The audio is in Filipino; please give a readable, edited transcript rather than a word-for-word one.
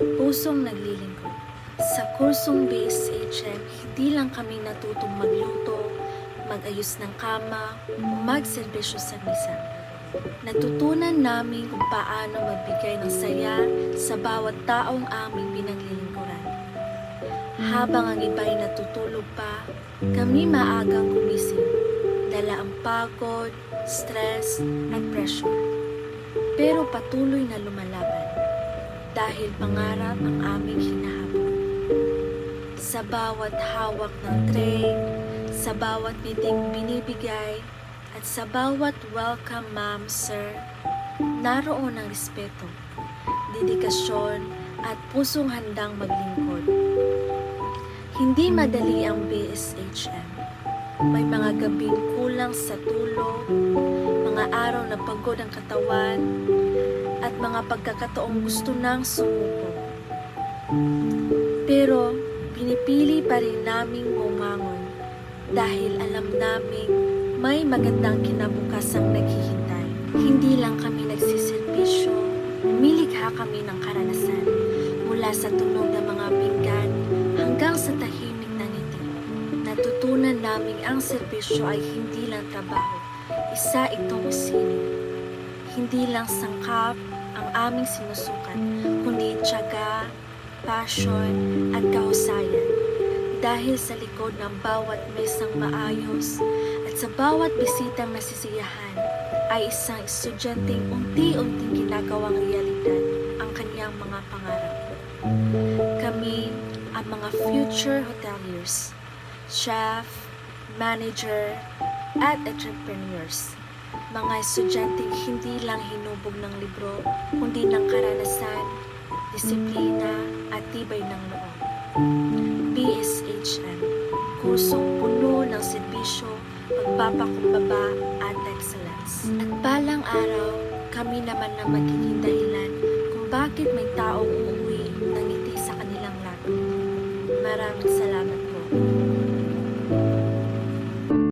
pusong naglilingkod. Sa kursong BSHM, hindi lang kami natutong magluto, mag-ayos ng kama, o magserbisyo sa misa. Natutunan namin kung paano magbigay ng saya sa bawat taong aming pinaglilingkuran. Habang ang iba'y natutulog pa, kami maagang gumising, dala ang pagod, stress, at pressure. Pero patuloy na lumalaban dahil pangarap ang aming hinahabol. Sa bawat hawak ng tray, sa bawat ngiting binibigay, at sa bawat welcome ma'am, sir, naroon ang respeto, dedikasyon, at pusong handang maglingkod. Hindi madali ang BSHM. May mga gabing kulang sa tulog, mga araw na pagod ang katawan, at mga pagkakataong gusto nang sumuko. Pero pinipili pa rin naming bumangon dahil alam naming may magandang kinabukasang naghihintay. Hindi lang kami nagsiservisyo, lumilikha kami ng karanasan mula sa tunog ng mga pinggan hanggang sa tahimik na ngiti. Natutunan naming ang serbisyo ay hindi lang trabaho, isa itong sining. Hindi lang sangkap ang aming sinusukat, kundi tiyaga, passion, at kahusayan. Dahil sa likod ng bawat mesang maayos at sa bawat bisitang nasisiyahan ay isang estudyanteng unti-unting ginagawang realidad ang kanyang mga pangarap. Kami ang mga future hoteliers, chef, manager, at entrepreneurs. Mga estudyanteng hindi lang hinubog ng libro, kundi ng karanasan, disiplina, at tibay ng loob. BSHM, kursong puno ng serbisyo, pagpapakumbaba, at excellence. At balang araw, kami naman na magiging dahilan kung bakit may taong